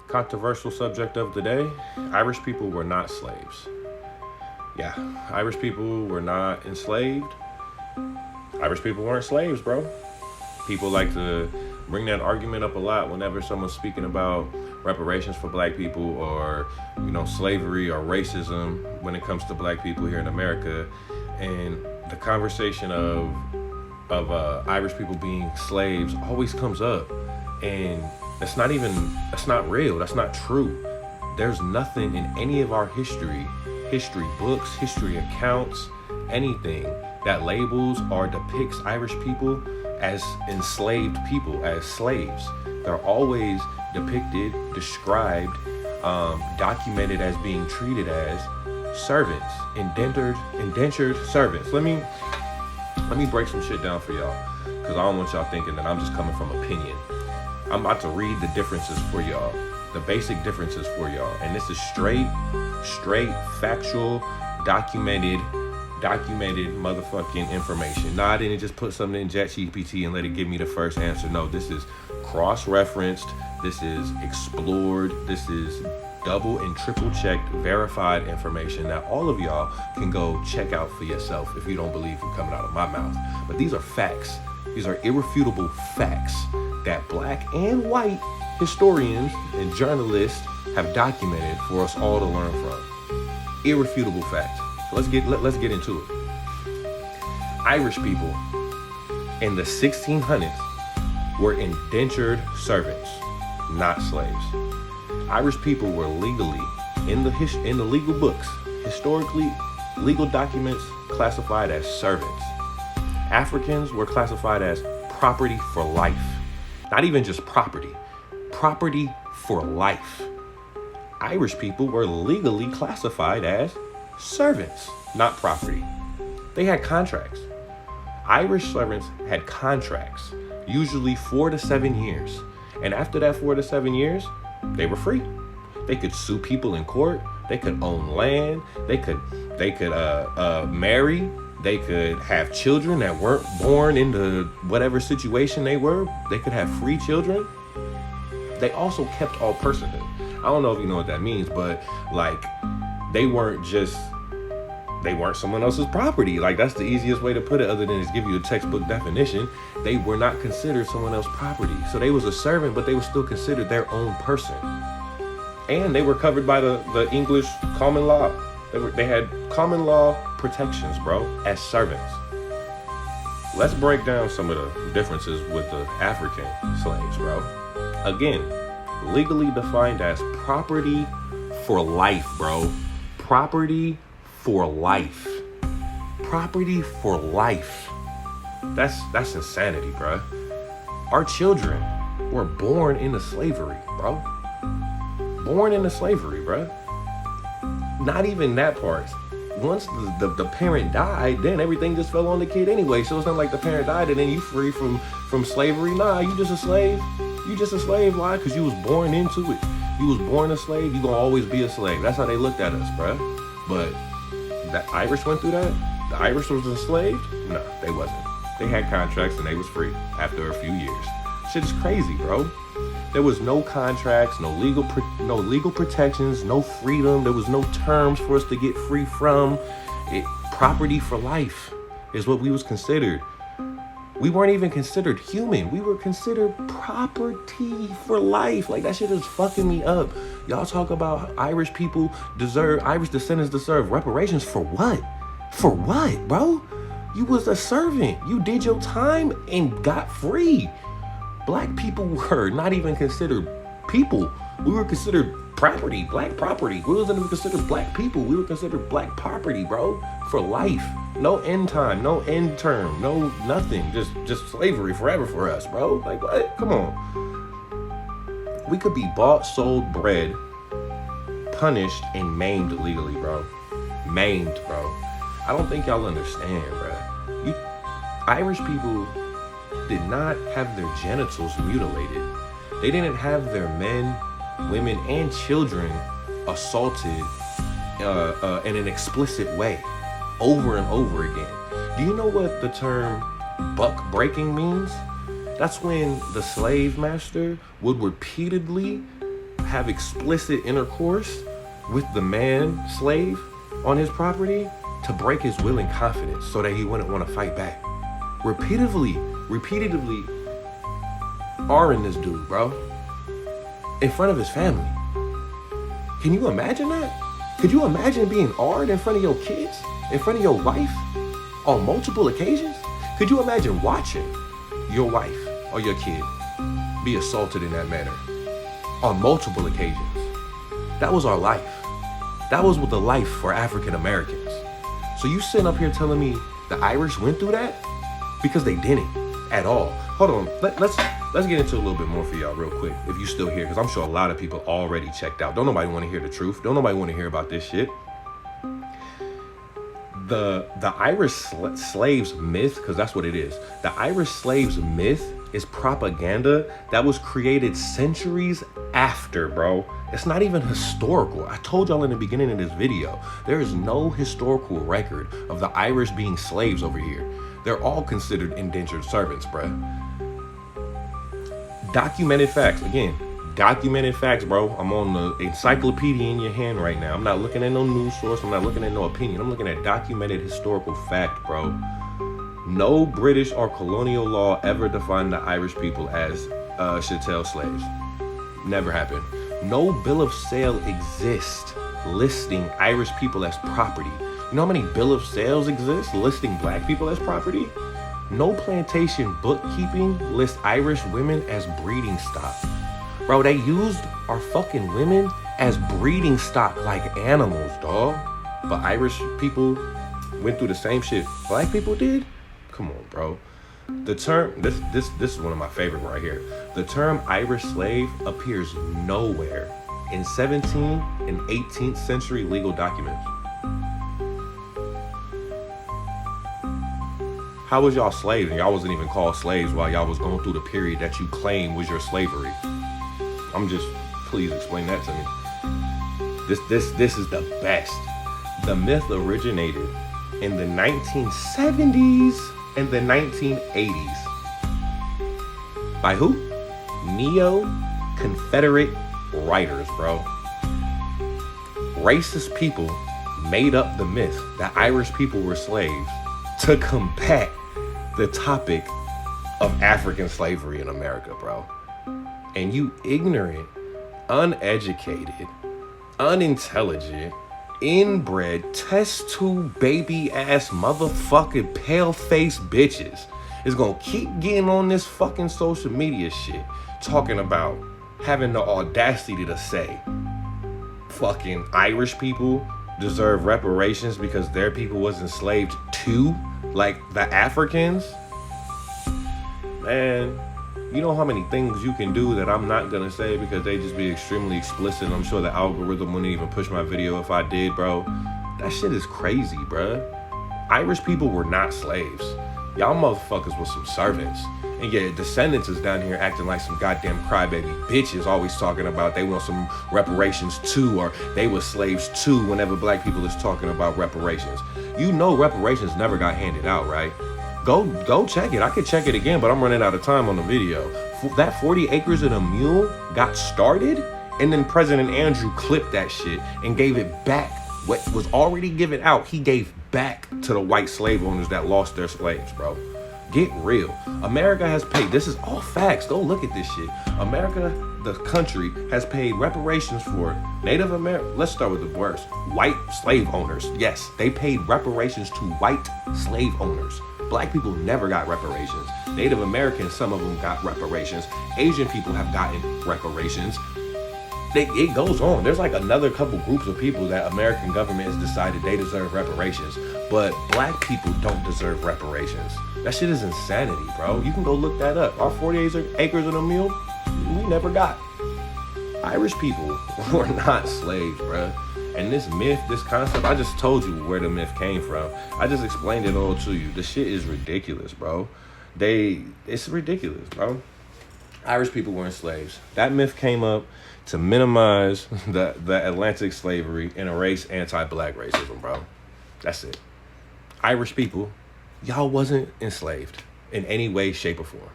Controversial subject of the day. Irish people were not slaves. Yeah, Irish people were not enslaved. Irish people weren't slaves, bro. People like to bring that argument up a lot whenever someone's speaking about reparations for black people or, slavery or racism when it comes to black people here in America. And the conversation of Irish people being slaves always comes up. And that's not real. That's not true. There's nothing in any of our history books, history accounts, anything that labels or depicts Irish people as enslaved people, as slaves. They're always depicted, described, documented as being treated as servants, indentured servants. Let me break some shit down for y'all, because I don't want y'all thinking that I'm just coming from opinion. I'm about to read the differences for y'all, the basic differences for y'all. And this is straight, factual, documented motherfucking information. No, I didn't just put something in ChatGPT and let it give me the first answer. No, this is cross-referenced. This is explored. This is double and triple checked, verified information that all of y'all can go check out for yourself if you don't believe it coming out of my mouth. But these are facts. These are irrefutable facts that black and white historians and journalists have documented for us all to learn from. Irrefutable facts. So let's get into it. Irish people in the 1600s were indentured servants, not slaves. Irish people were legally in the legal books, historically legal documents, classified as servants. Africans were classified as property for life. Not even just property for life. Irish people were legally classified as servants, not property. They had contracts. Irish servants had contracts, usually 4 to 7 years. And after that 4 to 7 years, they were free. They could sue people in court. They could own land. They could marry. They could have children that weren't born into whatever situation they were. They could have free children. They also kept all personhood. I don't know if you know what that means, but like they weren't someone else's property. Like that's the easiest way to put it other than just give you a textbook definition. They were not considered someone else's property. So they was a servant, but they were still considered their own person. And they were covered by the English common law. They had common law protections, bro, as servants. Let's break down some of the differences with the African slaves, bro. Again, legally defined as property for life, bro. Property for life. Property for life. That's insanity, bro. Our children were born into slavery, bro. Born into slavery, bro. Not even that part. Once the parent died, then everything just fell on the kid anyway. So it's not like the parent died and then you free from slavery. Nah, you just a slave. You just a slave. Why? Because you was born into it. You was born a slave. You gonna always be a slave. That's how they looked at us, bro. But the Irish went through that. The Irish was enslaved. No, they wasn't. They had contracts and they was free after a few years. Shit is crazy, bro. There was no contracts, no legal protections, no freedom. There was no terms for us to get free from. Property for life is what we was considered. We weren't even considered human. We were considered property for life. Like that shit is fucking me up. Y'all talk about Irish descendants deserve reparations for what? For what, bro? You was a servant. You did your time and got free. Black people were not even considered people. We were considered property, black property. We wasn't even considered black people. We were considered black property, bro, for life. No end time, no end term, no nothing. Just slavery forever for us, bro. Like what? Come on. We could be bought, sold, bred, punished, and maimed legally, bro. Maimed, bro. I don't think y'all understand, bro. Irish people did not have their genitals mutilated. They didn't have their men, women, and children assaulted in an explicit way over and over again. Do you know what the term buck breaking means? That's when the slave master would repeatedly have explicit intercourse with the man slave on his property to break his will and confidence so that he wouldn't want to fight back. Repeatedly R-ing this dude, bro, in front of his family. Can you imagine that? Could you imagine being R-ed in front of your kids, in front of your wife, on multiple occasions? Could you imagine watching your wife or your kid be assaulted in that manner on multiple occasions? That was our life. That was the life for African Americans. So you sitting up here telling me the Irish went through that? Because they didn't at all. Hold on, let's get into a little bit more for y'all real quick, if you still here, because I'm sure a lot of people already checked out. Don't nobody want to hear the truth. Don't nobody want to hear about this shit. The Irish slaves myth, because that's what it is. The Irish slaves myth is propaganda that was created centuries after, bro. It's not even historical. I told y'all in the beginning of this video, there is no historical record of the Irish being slaves over here. They're all considered indentured servants, bro. Documented facts. Again, documented facts, bro. I'm on the encyclopedia in your hand right now. I'm not looking at no news source. I'm not looking at no opinion. I'm looking at documented historical fact, bro. No British or colonial law ever defined the Irish people as chattel slaves. Never happened. No bill of sale exists listing Irish people as property. You know how many bill of sales exist listing black people as property? No plantation bookkeeping lists Irish women as breeding stock. Bro, they used our fucking women as breeding stock like animals, dog. But Irish people went through the same shit black people did? Come on, bro. The term, this is one of my favorite right here. The term Irish slave appears nowhere in 17th and 18th century legal documents. How was y'all slaves and y'all wasn't even called slaves while y'all was going through the period that you claim was your slavery? Please explain that to me. This is the best. The myth originated in the 1970s and the 1980s. By who? Neo-Confederate writers, bro. Racist people made up the myth that Irish people were slaves to combat the topic of African slavery in America, bro. And you ignorant, uneducated, unintelligent, inbred, test tube baby ass motherfucking pale faced bitches is gonna keep getting on this fucking social media shit talking about having the audacity to say fucking Irish people deserve reparations because their people was enslaved too, like the Africans. Man, you know how many things you can do that I'm not gonna say because they just be extremely explicit. I'm sure the algorithm wouldn't even push my video if I did, bro. That shit is crazy, bro. Irish people were not slaves. Y'all motherfuckers were some servants. And yet descendants is down here acting like some goddamn crybaby bitches, always talking about they want some reparations too, or they were slaves too whenever black people is talking about reparations. You know reparations never got handed out, right? Go check it. I could check it again, but I'm running out of time on the video. That 40 acres and a mule got started, and then President Andrew clipped that shit and gave it back. What was already given out, he gave back to the white slave owners that lost their slaves, bro. Get real. America has paid, this is all facts, go look at this shit. America, the country, has paid reparations for Native American, let's start with the worst, white slave owners. Yes, they paid reparations to white slave owners. Black people never got reparations. Native Americans, some of them got reparations. Asian people have gotten reparations. It goes on. There's like another couple groups of people that American government has decided they deserve reparations. But black people don't deserve reparations. That shit is insanity, bro. You can go look that up. Our 48 acres and a mule, we never got. Irish people were not slaves, bro. And this myth, this concept, I just told you where the myth came from. I just explained it all to you. The shit is ridiculous, bro. It's ridiculous, bro. Irish people weren't slaves. That myth came up to minimize the Atlantic slavery and erase anti-black racism, bro. That's it. Irish people, y'all wasn't enslaved in any way, shape, or form.